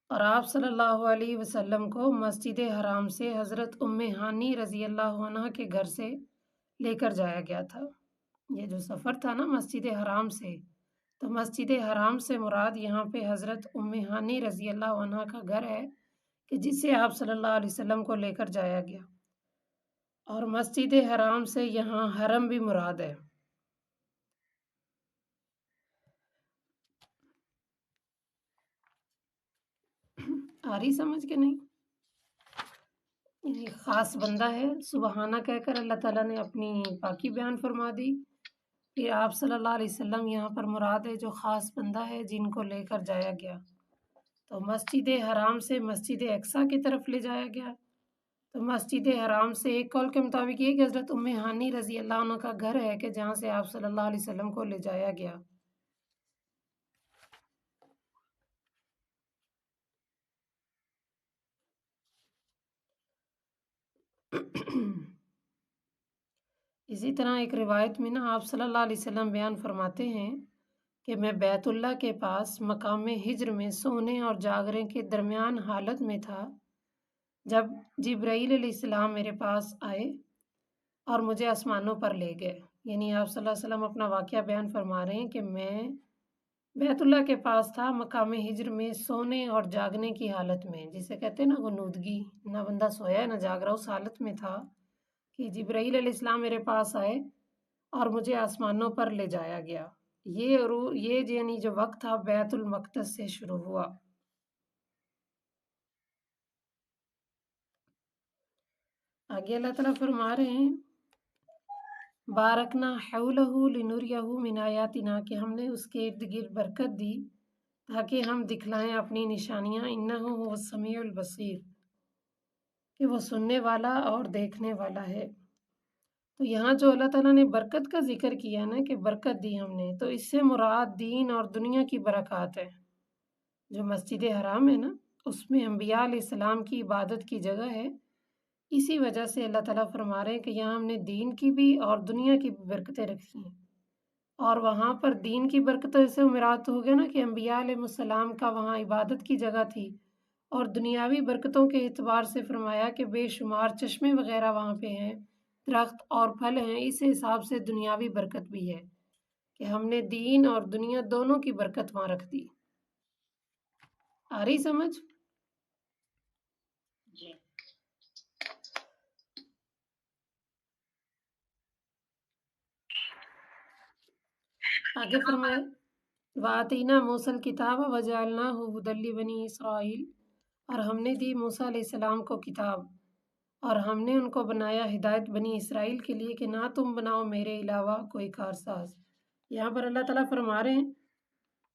اور آپ صلی اللہ علیہ وسلم کو مسجد حرام سے حضرت ام ہانی رضی اللہ عنہ کے گھر سے لے کر جایا گیا تھا۔ یہ جو سفر تھا نا مسجد حرام سے، تو مسجد حرام سے مراد یہاں پہ حضرت ام ہانی رضی اللہ عنہ کا گھر ہے کہ جسے آپ صلی اللہ علیہ وسلم کو لے کر جایا گیا، اور مسجد حرام سے یہاں حرم بھی مراد ہے۔ آ رہی سمجھ کے نہیں؟ یہ خاص بندہ ہے، سبحانہ کہہ کر اللہ تعالیٰ نے اپنی پاکی بیان فرما دی۔ پھر آپ صلی اللہ علیہ وسلم یہاں پر مراد ہے جو خاص بندہ ہے جن کو لے کر جایا گیا، تو مسجد حرام سے مسجد اقصیٰ کی طرف لے جایا گیا۔ تو مسجد حرام سے ایک قول کے مطابق یہ کہ حضرت ام ہانی رضی اللہ عنہ کا گھر ہے کہ جہاں سے آپ صلی اللہ علیہ وسلم کو لے جایا گیا۔ اسی طرح ایک روایت میں نا آپ صلی اللہ علیہ وسلم بیان فرماتے ہیں کہ میں بیت اللہ کے پاس مقام ہجر میں سونے اور جاگنے کے درمیان حالت میں تھا جب جبرائیل علیہ السلام میرے پاس آئے اور مجھے آسمانوں پر لے گئے۔ یعنی آپ صلی اللہ علیہ وسلم اپنا واقعہ بیان فرما رہے ہیں کہ میں بیت اللہ کے پاس تھا مقام ہجر میں سونے اور جاگنے کی حالت میں، جسے کہتے ہیں نا غنودگی، نہ بندہ سویا ہے نہ جاگ رہا، اس حالت میں تھا کہ جبرائیل علیہ السلام میرے پاس آئے اور مجھے آسمانوں پر لے جایا گیا۔ یہ یعنی جو وقت تھا بیت المقدس سے شروع ہوا۔ آگے اللہ تعالیٰ فرما رہے ہیں بارکنا حولہ لنریہ من آیاتنا، کہ ہم نے اس کے ارد گرد برکت دی تاکہ ہم دکھلائیں اپنی نشانیاں، انہ هو السمیع البصیر، کہ وہ سننے والا اور دیکھنے والا ہے۔ تو یہاں جو اللہ تعالیٰ نے برکت کا ذکر کیا نا کہ برکت دی ہم نے، تو اس سے مراد دین اور دنیا کی برکات ہے۔ جو مسجد حرام ہے نا اس میں انبیاء علیہ السلام کی عبادت کی جگہ ہے، اسی وجہ سے اللہ تعالیٰ فرما رہے ہیں کہ یہاں ہم نے دین کی بھی اور دنیا کی بھی برکتیں رکھی ہیں۔ اور وہاں پر دین کی برکتوں سے مراد ہو گیا نا کہ انبیاء علیہ السلام کا وہاں عبادت کی جگہ تھی، اور دنیاوی برکتوں کے اعتبار سے فرمایا کہ بے شمار چشمے وغیرہ وہاں پہ ہیں، درخت اور پھل ہیں، اس حساب سے دنیاوی برکت بھی ہے کہ ہم نے دین اور دنیا دونوں کی برکت وہاں رکھ دی۔ آ رہی سمجھ؟ جی آگے فرمائے وَآتَيْنَا مُوسَى الْكِتَابَ وَجَعَلْنَاهُ هُدًى لِّبَنِي إِسْرَائِيلَ، اور ہم نے دی موسیٰ علیہ السلام کو کتاب اور ہم نے ان کو بنایا ہدایت بنی اسرائیل کے لیے کہ نہ تم بناؤ میرے علاوہ کوئی کارساز۔ یہاں پر اللہ تعالیٰ فرما رہے ہیں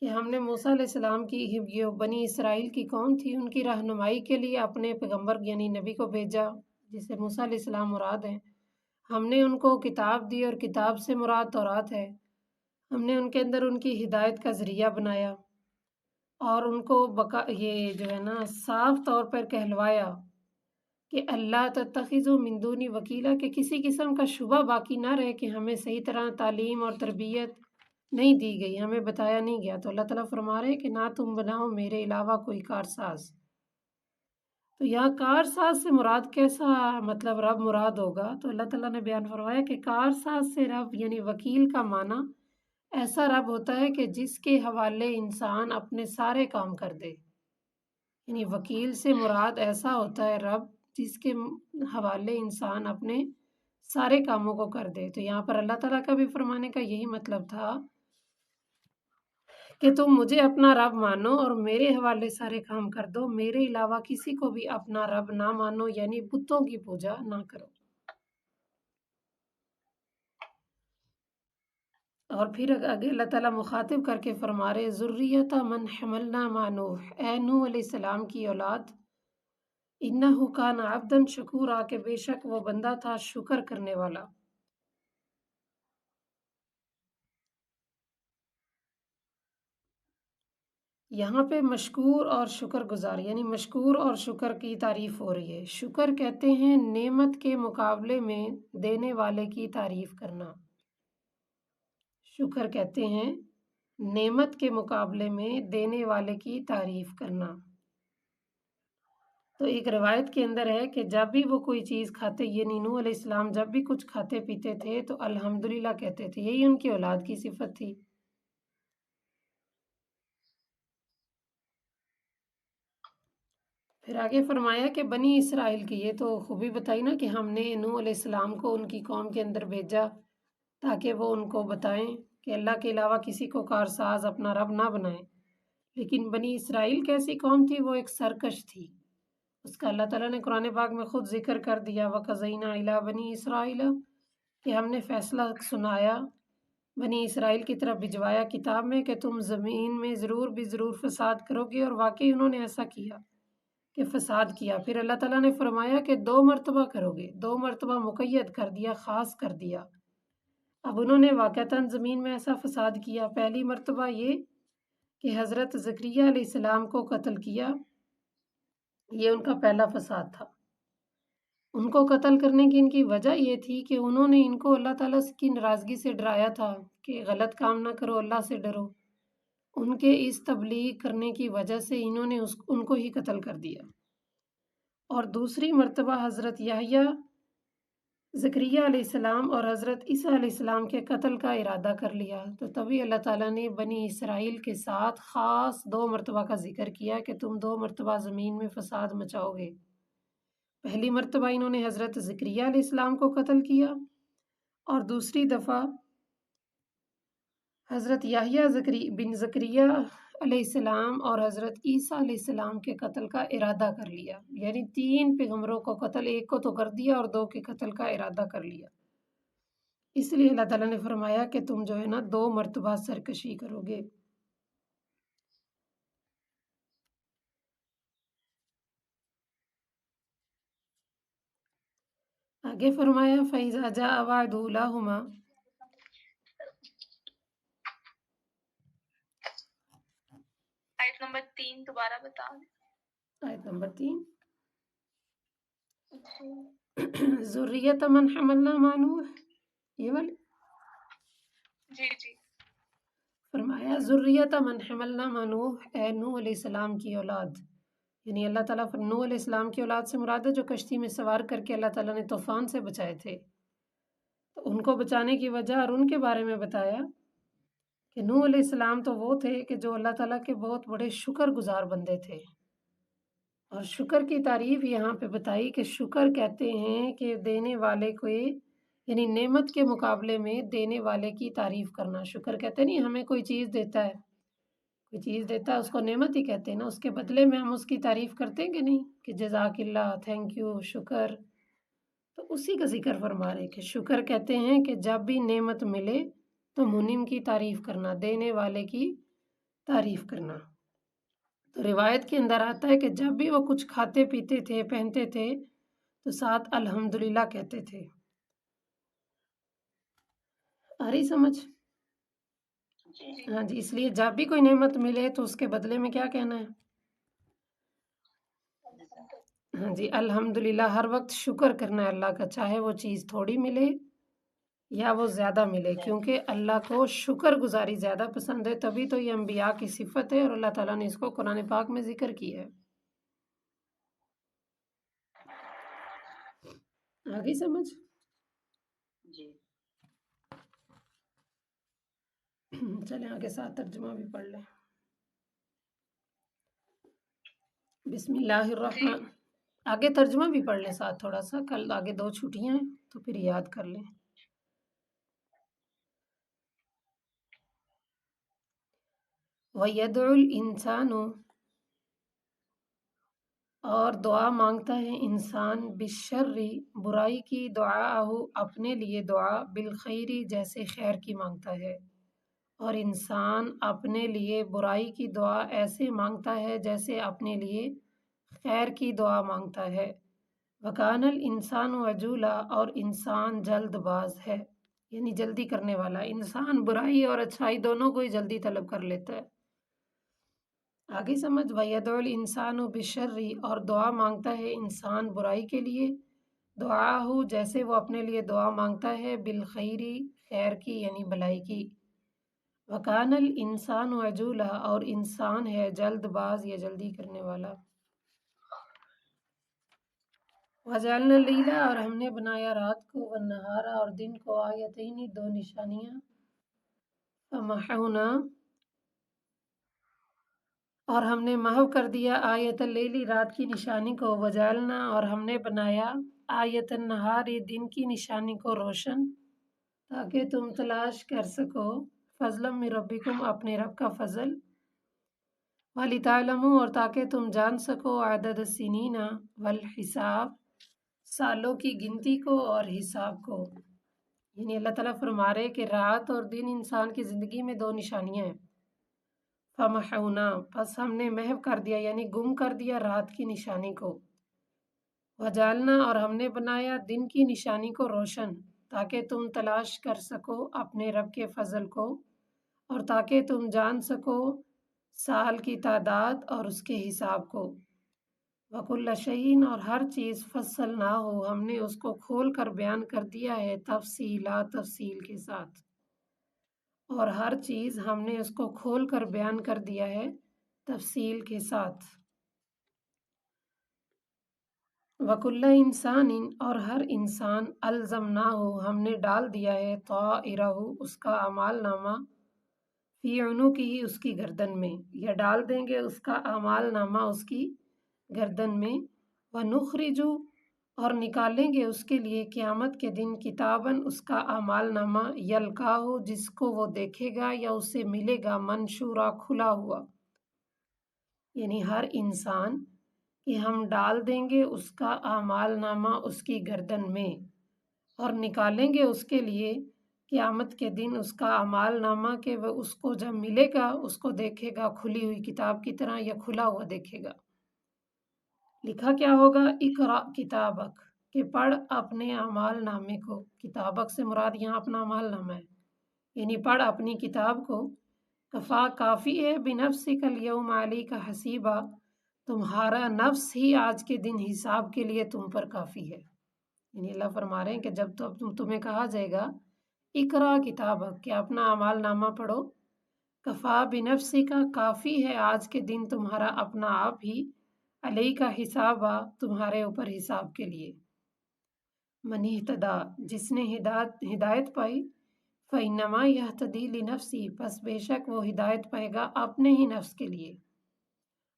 کہ ہم نے موسیٰ علیہ السلام کی یہ بنی اسرائیل کی قوم تھی ان کی رہنمائی کے لیے اپنے پیغمبر یعنی نبی کو بھیجا، جسے موسیٰ علیہ السلام مراد ہیں۔ ہم نے ان کو کتاب دی، اور کتاب سے مراد تورات ہے۔ ہم نے ان کے اندر ان کی ہدایت کا ذریعہ بنایا اور ان کو یہ جو ہے نا صاف طور پر کہلوایا کہ اللہ تتخذوا من دونی وکیلا، کہ کسی قسم کا شبہ باقی نہ رہے کہ ہمیں صحیح طرح تعلیم اور تربیت نہیں دی گئی، ہمیں بتایا نہیں گیا۔ تو اللہ تعالیٰ فرما رہے ہیں کہ نہ تم بناؤ میرے علاوہ کوئی کارساز۔ تو یہاں کارساز سے مراد کیسا مطلب رب مراد ہوگا؟ تو اللہ تعالیٰ نے بیان فرمایا کہ کارساز سے رب یعنی وکیل کا معنی ایسا رب ہوتا ہے کہ جس کے حوالے انسان اپنے سارے کام کر دے۔ یعنی وکیل سے مراد ایسا ہوتا ہے رب جس کے حوالے انسان اپنے سارے کاموں کو کر دے۔ تو یہاں پر اللہ تعالیٰ کا بھی فرمانے کا یہی مطلب تھا کہ تم مجھے اپنا رب مانو اور میرے حوالے سارے کام کر دو، میرے علاوہ کسی کو بھی اپنا رب نہ مانو، یعنی بتوں کی پوجا نہ کرو۔ اور پھر آگے اللہ تعالیٰ مخاطب کر کے فرما رہے ذریۃ من حملنا مع نوح، اے نوح علیہ السلام کی اولاد، انہ کان عبدا شکورا، کہ بے شک وہ بندہ تھا شکر کرنے والا۔ یہاں پہ مشکور اور شکر گزار یعنی مشکور اور شکر کی تعریف ہو رہی ہے۔ شکر کہتے ہیں نعمت کے مقابلے میں دینے والے کی تعریف کرنا۔ شکر کہتے ہیں نعمت کے مقابلے میں دینے والے کی تعریف کرنا۔ تو ایک روایت کے اندر ہے کہ جب بھی وہ کوئی چیز کھاتے، یعنی نوح علیہ السلام جب بھی کچھ کھاتے پیتے تھے تو الحمدللہ کہتے تھے، یہی ان کی اولاد کی صفت تھی۔ پھر آگے فرمایا کہ بنی اسرائیل کی یہ تو خوبی بتائی نا کہ ہم نے نوح علیہ السلام کو ان کی قوم کے اندر بھیجا تاکہ وہ ان کو بتائیں کہ اللہ کے علاوہ کسی کو کارساز اپنا رب نہ بنائیں۔ لیکن بنی اسرائیل کیسی قوم تھی؟ وہ ایک سرکش تھی۔ اس کا اللہ تعالیٰ نے قرآن پاک میں خود ذکر کر دیا، وَقَضَيْنَا إِلَىٰ بَنِي إِسْرَائِيلَ، کہ ہم نے فیصلہ سنایا، بنی اسرائیل کی طرف بھجوایا کتاب میں کہ تم زمین میں ضرور بھی ضرور فساد کرو گے، اور واقعی انہوں نے ایسا کیا کہ فساد کیا۔ پھر اللہ تعالیٰ نے فرمایا کہ 2 مرتبہ کرو گے، 2 مرتبہ مقید کر دیا، خاص کر دیا۔ اب انہوں نے واقعتاً زمین میں ایسا فساد کیا۔ پہلی مرتبہ یہ کہ حضرت زکریا علیہ السلام کو قتل کیا، یہ ان کا پہلا فساد تھا۔ ان کو قتل کرنے کی ان کی وجہ یہ تھی کہ انہوں نے ان کو اللہ تعالیٰ کی ناراضگی سے ڈرایا تھا کہ غلط کام نہ کرو، اللہ سے ڈرو۔ ان کے اس تبلیغ کرنے کی وجہ سے انہوں نے ان کو ہی قتل کر دیا۔ اور دوسری مرتبہ حضرت یحییٰ، زکریا علیہ السلام اور حضرت عیسیٰ علیہ السلام کے قتل کا ارادہ کر لیا، تو تبھی اللہ تعالیٰ نے بنی اسرائیل کے ساتھ خاص 2 مرتبہ کا ذکر کیا کہ تم 2 مرتبہ زمین میں فساد مچاؤ گے۔ پہلی مرتبہ انہوں نے حضرت زکریا علیہ السلام کو قتل کیا، اور دوسری دفعہ حضرت یحییٰ بن زکریا علیہ السلام اور حضرت عیسیٰ علیہ السلام کے قتل کا ارادہ کر لیا، یعنی 3 پیغمبروں کو قتل، ایک کو تو کر دیا اور 2 کے قتل کا ارادہ کر لیا۔ اس لیے اللہ تعالیٰ نے فرمایا کہ تم جو ہے نا 2 مرتبہ سرکشی کرو گے۔ آگے فرمایا فَإِذَا جَاءَ وَعْدُ أُولَاهُمَا، آیت نمبر 3 دوبارہ بتا دیں۔ آیت نمبر 3، ذریۃ من حملنا مع نوح، یہ والی جی فرمایا ذریۃ من حملنا مع نوح، اے نوح علیہ السلام کی اولاد، یعنی اللہ تعالیٰ نوح علیہ السلام کی اولاد سے مراد ہے جو کشتی میں سوار کر کے اللہ تعالیٰ نے طوفان سے بچائے تھے۔ تو ان کو بچانے کی وجہ اور ان کے بارے میں بتایا کہ نوح علیہ السلام تو وہ تھے کہ جو اللہ تعالیٰ کے بہت بڑے شکر گزار بندے تھے، اور شکر کی تعریف یہاں پہ بتائی کہ شکر کہتے ہیں کہ دینے والے کو، یعنی نعمت کے مقابلے میں دینے والے کی تعریف کرنا۔ شکر کہتے نہیں، ہمیں کوئی چیز دیتا ہے، کوئی چیز دیتا ہے اس کو نعمت ہی کہتے ہیں نا، اس کے بدلے میں ہم اس کی تعریف کرتے ہیں کہ نہیں، کہ جزاک اللہ، تھینک یو، شکر۔ تو اسی کا ذکر فرما رہے کہ شکر کہتے ہیں کہ جب بھی نعمت ملے تو منعم کی تعریف کرنا، دینے والے کی تعریف کرنا۔ تو روایت کے اندر آتا ہے کہ جب بھی وہ کچھ کھاتے پیتے تھے، پہنتے تھے، تو ساتھ الحمدللہ کہتے تھے۔ آ رہی سمجھ؟ ہاں جی، اس لیے جب بھی کوئی نعمت ملے تو اس کے بدلے میں کیا کہنا ہے؟ ہاں جی، الحمدللہ، ہر وقت شکر کرنا ہے اللہ کا، چاہے وہ چیز تھوڑی ملے یا وہ زیادہ ملے، کیونکہ اللہ کو شکر گزاری زیادہ پسند ہے، تبھی تو یہ انبیاء کی صفت ہے اور اللہ تعالیٰ نے اس کو قرآن پاک میں ذکر کیا ہے۔ آگے سمجھ؟ جی چلیں آگے ساتھ ترجمہ بھی پڑھ لیں۔ بسم اللہ الرحمن، آگے ترجمہ بھی پڑھ لیں ساتھ تھوڑا سا، کل آگے 2 چھٹیاں ہیں تو پھر یاد کر لیں۔ وَيَدْعُ الْإِنسَانُ، اور دعا مانگتا ہے انسان، بالشر، برائی کی، دعاءہ، اپنے لیے دعا، بالخیر، جیسے خیر کی مانگتا ہے۔ اور انسان اپنے لیے برائی کی دعا ایسے مانگتا ہے جیسے اپنے لیے خیر کی دعا مانگتا ہے۔ وَكَانَ الْإِنسَانُ عَجُولًا، اور انسان جلد باز ہے، یعنی جلدی کرنے والا۔ انسان برائی اور اچھائی دونوں کو ہی جلدی طلب کر لیتا ہے۔ آگے سمجھ، وَيَدْعُ الْإِنسَانُ بِالشَّرِّ، اور دعا مانگتا ہے انسان برائی کے لیے، دعاءہ، جیسے وہ اپنے لیے دعا مانگتا ہے، بالخیر، خیر کی یعنی بھلائی کی۔ وَكَانَ الْإِنسَانُ عَجُولًا، اور انسان ہے جلد باز یا جلدی کرنے والا۔ وجعلنا اللیل اور ہم نے بنایا رات کو والنہارا اور دن کو آیتین دو نشانیاں فمحونا اور ہم نے محو کر دیا آیت اللیل رات کی نشانی کو وجعلنا اور ہم نے بنایا آیت النہار دن کی نشانی کو روشن تاکہ تم تلاش کر سکو فضلا من ربکم اپنے رب کا فضل وَلِتَعْلَمُوا اور تاکہ تم جان سکو عدد السنین والحساب سالوں کی گنتی کو اور حساب کو. یعنی اللہ تعالیٰ فرما رہے کہ رات اور دن انسان کی زندگی میں دو نشانیاں ہیں. فَمَحَوْنَا پس ہم نے محو کر دیا یعنی گم کر دیا رات کی نشانی کو. وَجَعَلْنَا اور ہم نے بنایا دن کی نشانی کو روشن تاکہ تم تلاش کر سکو اپنے رب کے فضل کو اور تاکہ تم جان سکو سال کی تعداد اور اس کے حساب کو. وَكُلَّ شَيْءٍ اور ہر چیز فصلناہ ہم نے اس کو کھول کر بیان کر دیا ہے تفصیلا تفصیل کے ساتھ. اور ہر چیز ہم نے اس کو کھول کر بیان کر دیا ہے تفصیل کے ساتھ. وَكُلَّ إِنسَانٍ اور ہر انسان الزمناہ ہم نے ڈال دیا ہے طائرہ اس کا اعمال نامہ فی عنقہ اس کی گردن میں یا ڈال دیں گے اس کا اعمال نامہ اس کی گردن میں. وَنُخْرِجُ اور نکالیں گے اس کے لیے قیامت کے دن کتاباً اس کا اعمال نامہ یلقاہ جس کو وہ دیکھے گا یا اسے ملے گا منشورا کھلا ہوا. یعنی ہر انسان کہ ہم ڈال دیں گے اس کا اعمال نامہ اس کی گردن میں اور نکالیں گے اس کے لیے قیامت کے دن اس کا اعمال نامہ کہ وہ اس کو جب ملے گا اس کو دیکھے گا کھلی ہوئی کتاب کی طرح یا کھلا ہوا دیکھے گا. لکھا کیا ہوگا اقرا کتابک کہ پڑھ اپنے اعمال نامے کو. کتابک سے مراد یہاں اپنا اعمال نامہ ہے یعنی پڑھ اپنی کتاب کو. کفا کافی ہے بنفسک الیوم علیک حسیبا تمہارا نفس ہی آج کے دن حساب کے لیے تم پر کافی ہے. یعنی اللہ فرما رہے ہیں کہ جب تمہیں کہا جائے گا اقرا کتابک کہ اپنا اعمال نامہ پڑھو. کفا بنفسک کافی ہے آج کے دن تمہارا اپنا آپ ہی علیہ کا حساب تمہارے اوپر حساب کے لیے. من اہتدی جس نے ہدایت پائی فإنما یہتدی لنفسی پس بے شک وہ ہدایت پائے گا اپنے ہی نفس کے لیے.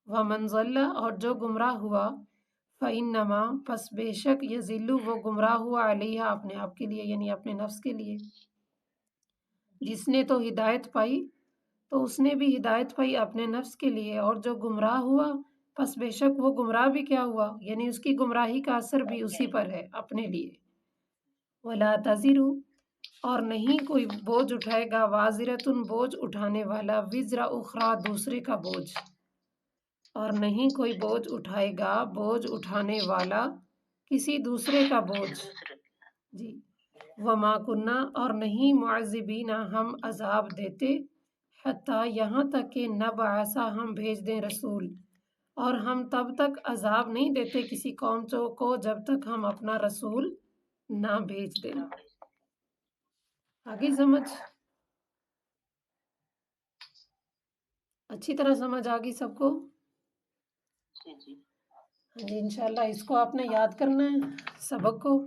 ومن ضل اور جو گمراہ ہوا فإنما پس بے شک یضل وہ گمراہ ہوا علیہ اپنے آپ کے لیے یعنی اپنے نفس کے لیے. جس نے تو ہدایت پائی تو اس نے بھی ہدایت پائی اپنے نفس کے لیے اور جو گمراہ ہوا پس بے شک وہ گمراہ بھی کیا ہوا یعنی اس کی گمراہی کا اثر بھی اسی پر ہے اپنے لیے. ولا تزر اور نہیں کوئی بوجھ اٹھائے گا وازرتن بوجھ اٹھانے والا وزر اخرى دوسرے کا بوجھ اور نہیں کوئی بوجھ اٹھائے گا بوجھ اٹھانے والا کسی دوسرے کا بوجھ. جی. وما کننا اور نہیں معذبین ہم عذاب دیتے حتیٰ یہاں تک کہ نبعث ہم بھیج دیں رسول اور ہم تب تک عذاب نہیں دیتے کسی قوم کو جب تک ہم اپنا رسول نہ بھیج دیں. آگے سمجھ اچھی طرح سمجھ آگی سب کو؟ جی جی. ہاں جی انشاءاللہ اس کو آپ نے یاد کرنا ہے سبق کو.